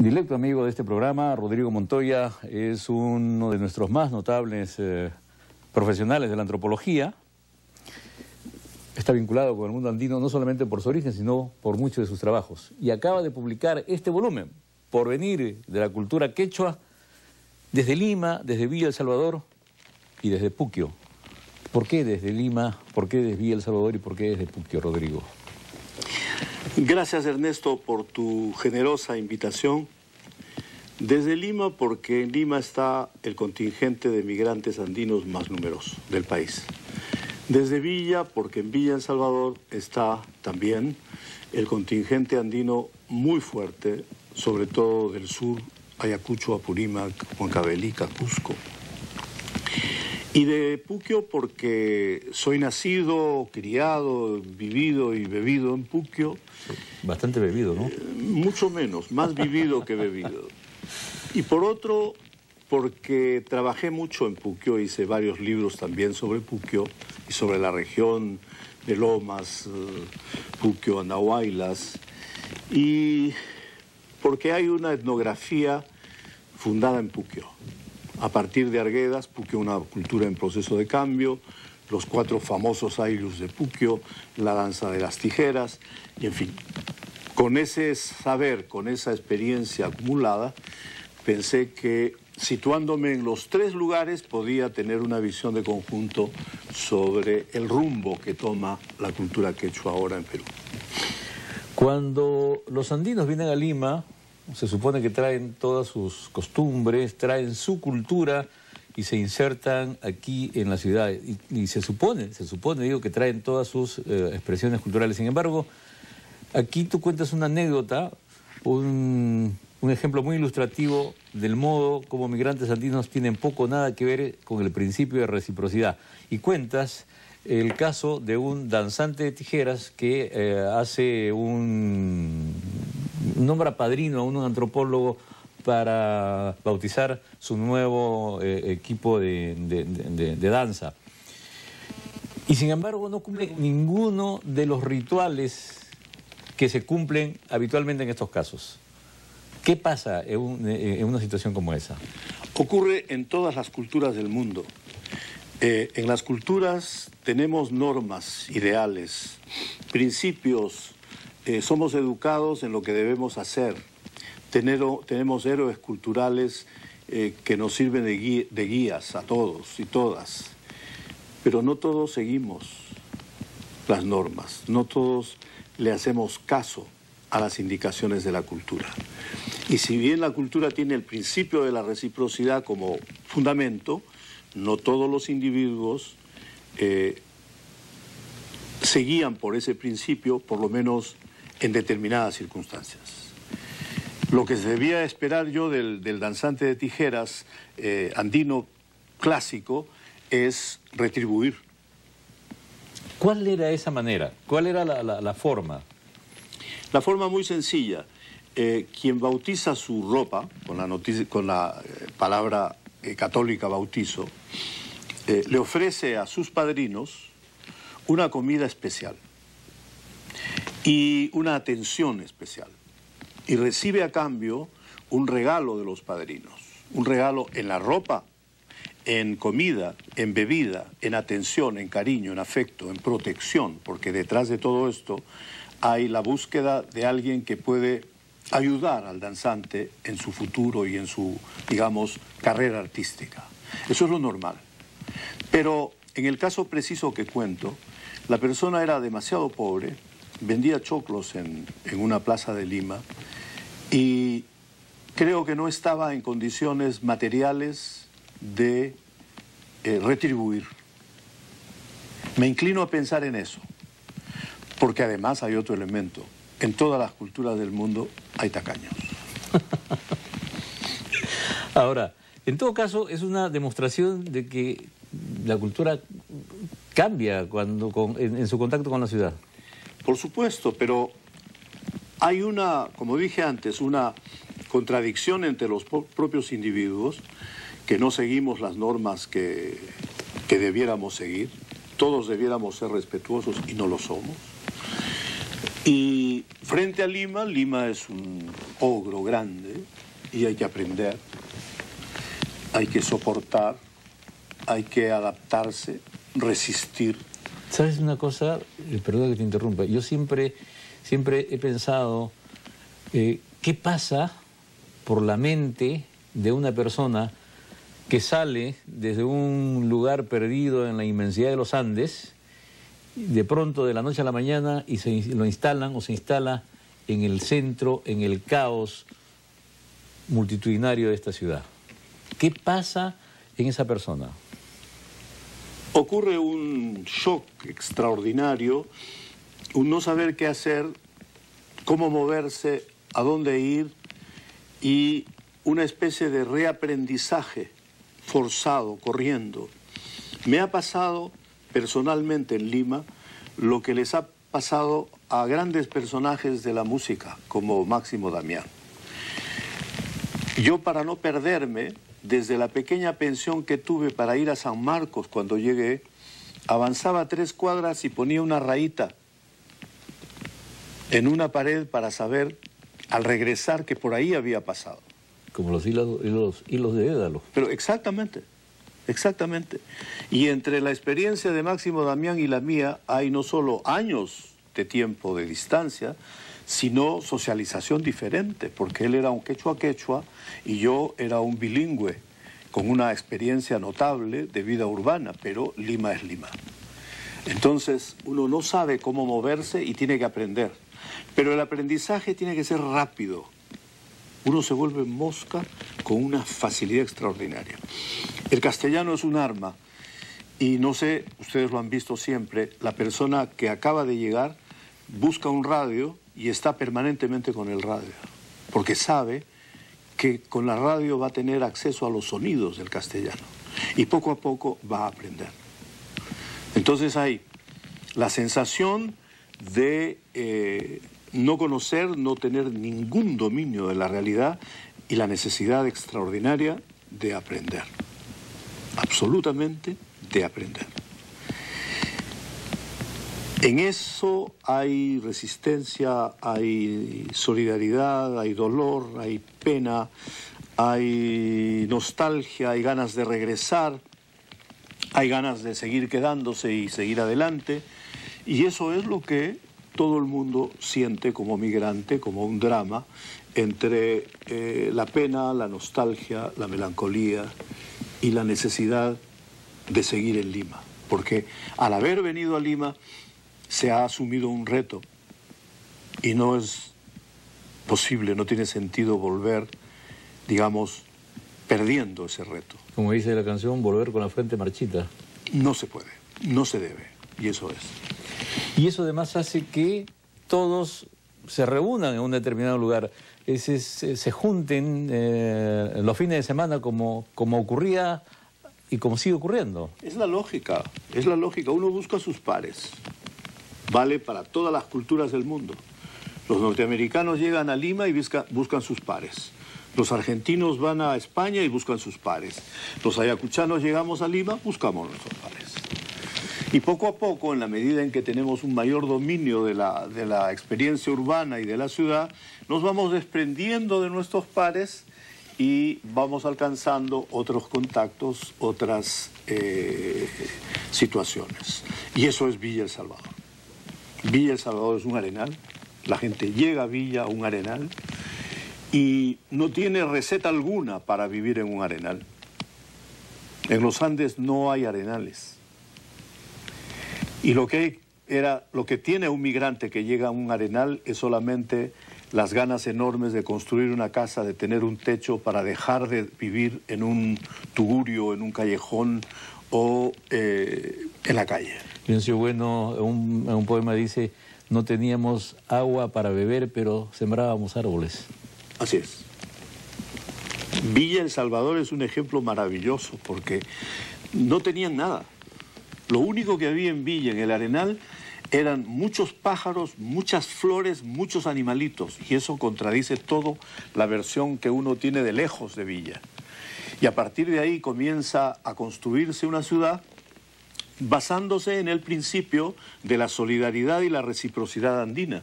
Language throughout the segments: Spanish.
Directo amigo de este programa, Rodrigo Montoya es uno de nuestros más notables profesionales de la antropología. Está vinculado con el mundo andino no solamente por su origen, sino por muchos de sus trabajos. Y acaba de publicar este volumen, Porvenir de la cultura quechua, desde Lima, desde Villa El Salvador y desde Puquio. ¿Por qué desde Lima, por qué desde Villa El Salvador y por qué desde Puquio, Rodrigo? Gracias, Ernesto, por tu generosa invitación. Desde Lima, porque en Lima está el contingente de migrantes andinos más numeroso del país. Desde Villa, porque en Villa El Salvador está también el contingente andino muy fuerte, sobre todo del sur, Ayacucho, Apurímac, Huancavelica, Cusco. Y de Puquio porque soy nacido, criado, vivido y bebido en Puquio. Bastante bebido, ¿no? Mucho menos, más vivido que bebido. Y por otro, porque trabajé mucho en Puquio, hice varios libros también sobre Puquio y sobre la región de Lomas, Puquio, Andahuaylas. Y porque hay una etnografía fundada en Puquio. A partir de Arguedas, Puquio una cultura en proceso de cambio, los 4 famosos aylus de Puquio, la danza de las tijeras, y en fin. Con ese saber, con esa experiencia acumulada, pensé que situándome en los 3 lugares podía tener una visión de conjunto sobre el rumbo que toma la cultura quechua ahora en Perú. Cuando los andinos vienen a Lima, se supone que traen todas sus costumbres, traen su cultura y se insertan aquí en la ciudad. Y se supone, digo, que traen todas sus expresiones culturales. Sin embargo, aquí tú cuentas una anécdota, un ejemplo muy ilustrativo del modo como migrantes andinos tienen poco o nada que ver con el principio de reciprocidad. Y cuentas el caso de un danzante de tijeras que hace nombra padrino a un antropólogo para bautizar su nuevo equipo de danza. Y sin embargo no cumple ninguno de los rituales que se cumplen habitualmente en estos casos. ¿Qué pasa en una situación como esa? Ocurre en todas las culturas del mundo. En las culturas tenemos normas, ideales, principios. Somos educados en lo que debemos hacer. Tenemos héroes culturales que nos sirven de guías a todos y todas. Pero no todos seguimos las normas, no todos le hacemos caso a las indicaciones de la cultura. Y si bien la cultura tiene el principio de la reciprocidad como fundamento, no todos los individuos se guían por ese principio, por lo menos en determinadas circunstancias. Lo que se debía esperar yo del danzante de tijeras andino clásico es retribuir. ¿Cuál era esa manera? ¿Cuál era la forma? La forma muy sencilla. Quien bautiza su ropa, con la palabra católica bautizo, le ofrece a sus padrinos una comida especial y una atención especial. Y recibe a cambio un regalo de los padrinos. Un regalo en la ropa, en comida, en bebida, en atención, en cariño, en afecto, en protección. Porque detrás de todo esto hay la búsqueda de alguien que puede ayudar al danzante en su futuro y en su, digamos, carrera artística. Eso es lo normal. Pero en el caso preciso que cuento, la persona era demasiado pobre, vendía choclos en una plaza de Lima y creo que no estaba en condiciones materiales de retribuir. Me inclino a pensar en eso, porque además hay otro elemento. En todas las culturas del mundo hay tacaños. Ahora, en todo caso, es una demostración de que la cultura cambia en su contacto con la ciudad. Por supuesto, pero hay como dije antes, una contradicción entre los propios individuos, que no seguimos las normas que debiéramos seguir. Todos debiéramos ser respetuosos y no lo somos. Y frente a Lima, Lima es un ogro grande y hay que aprender, hay que soportar, hay que adaptarse, resistir. ¿Sabes una cosa? Perdón que te interrumpa. Yo siempre he pensado, ¿qué pasa por la mente de una persona que sale desde un lugar perdido en la inmensidad de los Andes, de pronto de la noche a la mañana, y se instala en el centro, en el caos multitudinario de esta ciudad? ¿Qué pasa en esa persona? Ocurre un shock extraordinario, un no saber qué hacer, cómo moverse, a dónde ir, y una especie de reaprendizaje forzado, corriendo. Me ha pasado personalmente en Lima lo que les ha pasado a grandes personajes de la música, como Máximo Damián. Yo, para no perderme, desde la pequeña pensión que tuve para ir a San Marcos cuando llegué, avanzaba 3 cuadras y ponía una rayita en una pared para saber, al regresar, que por ahí había pasado. Como los hilos de Dédalo. Pero exactamente, exactamente. Y entre la experiencia de Máximo Damián y la mía hay no solo años de tiempo de distancia, sino socialización diferente, porque él era un quechua y yo era un bilingüe con una experiencia notable de vida urbana, pero Lima es Lima. Entonces uno no sabe cómo moverse y tiene que aprender, pero el aprendizaje tiene que ser rápido. Uno se vuelve mosca con una facilidad extraordinaria. El castellano es un arma y no sé, ustedes lo han visto siempre, la persona que acaba de llegar busca un radio y está permanentemente con el radio, porque sabe que con la radio va a tener acceso a los sonidos del castellano y poco a poco va a aprender. Entonces hay la sensación de no conocer, no tener ningún dominio de la realidad y la necesidad extraordinaria de aprender, absolutamente de aprender. En eso hay resistencia, hay solidaridad, hay dolor, hay pena, hay nostalgia, hay ganas de regresar, hay ganas de seguir quedándose y seguir adelante. Y eso es lo que todo el mundo siente como migrante, como un drama, entre la pena, la nostalgia, la melancolía y la necesidad de seguir en Lima. Porque al haber venido a Lima se ha asumido un reto y no es posible, no tiene sentido volver, digamos, perdiendo ese reto. Como dice la canción, volver con la frente marchita. No se puede, no se debe, y eso es. Y eso además hace que todos se reúnan en un determinado lugar, se junten los fines de semana como ocurría y como sigue ocurriendo. Es la lógica, uno busca sus pares. Vale para todas las culturas del mundo. Los norteamericanos llegan a Lima y buscan sus pares. Los argentinos van a España y buscan sus pares. Los ayacuchanos llegamos a Lima, buscamos nuestros pares. Y poco a poco, en la medida en que tenemos un mayor dominio de la experiencia urbana y de la ciudad, nos vamos desprendiendo de nuestros pares y vamos alcanzando otros contactos, otras situaciones. Y eso es Villa El Salvador. Villa El Salvador es un arenal, la gente llega a Villa, a un arenal, y no tiene receta alguna para vivir en un arenal. En los Andes no hay arenales. Y lo que tiene un migrante que llega a un arenal es solamente las ganas enormes de construir una casa, de tener un techo para dejar de vivir en un tugurio, en un callejón o en la calle. Leoncio Bueno, en un poema dice, no teníamos agua para beber, pero sembrábamos árboles. Así es. Villa El Salvador es un ejemplo maravilloso porque no tenían nada. Lo único que había en Villa, en el arenal, eran muchos pájaros, muchas flores, muchos animalitos. Y eso contradice todo la versión que uno tiene de lejos de Villa. Y a partir de ahí comienza a construirse una ciudad basándose en el principio de la solidaridad y la reciprocidad andina.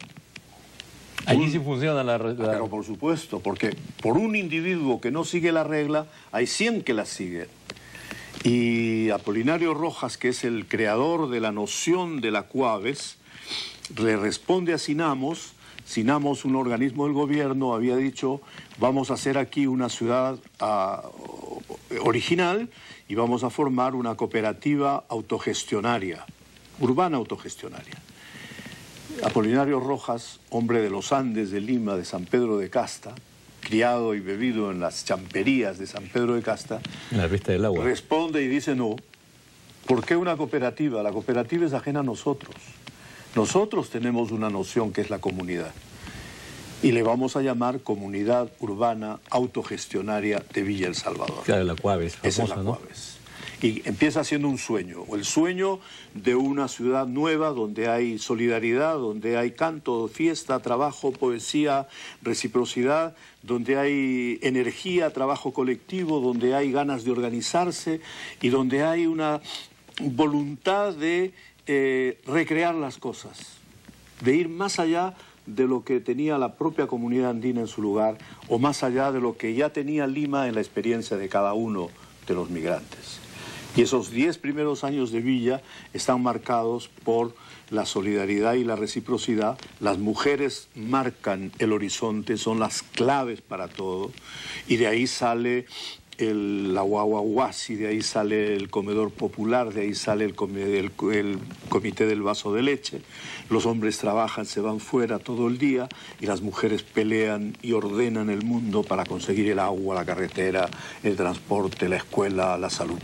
Allí sí funciona la... Pero por supuesto, porque por un individuo que no sigue la regla, hay 100 que la siguen. Y Apolinario Rojas, que es el creador de la noción de la Cuaves, le responde a Sinamos. Sinamos, un organismo del gobierno, había dicho: vamos a hacer aquí una ciudad original y vamos a formar una cooperativa autogestionaria, urbana autogestionaria. Apolinario Rojas, hombre de los Andes, de Lima, de San Pedro de Casta, criado y bebido en las champerías de San Pedro de Casta, en la vista del agua, responde y dice: no, ¿por qué una cooperativa? La cooperativa es ajena a nosotros. Nosotros tenemos una noción que es la comunidad. Y le vamos a llamar Comunidad Urbana Autogestionaria de Villa El Salvador. Claro, la Cuaves, famosa, esa es la Cuaves. Y empieza siendo un sueño, el sueño de una ciudad nueva donde hay solidaridad, donde hay canto, fiesta, trabajo, poesía, reciprocidad, donde hay energía, trabajo colectivo, donde hay ganas de organizarse y donde hay una voluntad de recrear las cosas, de ir más allá de lo que tenía la propia comunidad andina en su lugar o más allá de lo que ya tenía Lima en la experiencia de cada uno de los migrantes. Y esos 10 primeros años de Villa están marcados por la solidaridad y la reciprocidad. Las mujeres marcan el horizonte, son las claves para todo, y de ahí sale la guaguaguasi, de ahí sale el comedor popular, de ahí sale el comité del vaso de leche. Los hombres trabajan, se van fuera todo el día y las mujeres pelean y ordenan el mundo para conseguir el agua, la carretera, el transporte, la escuela, la salud.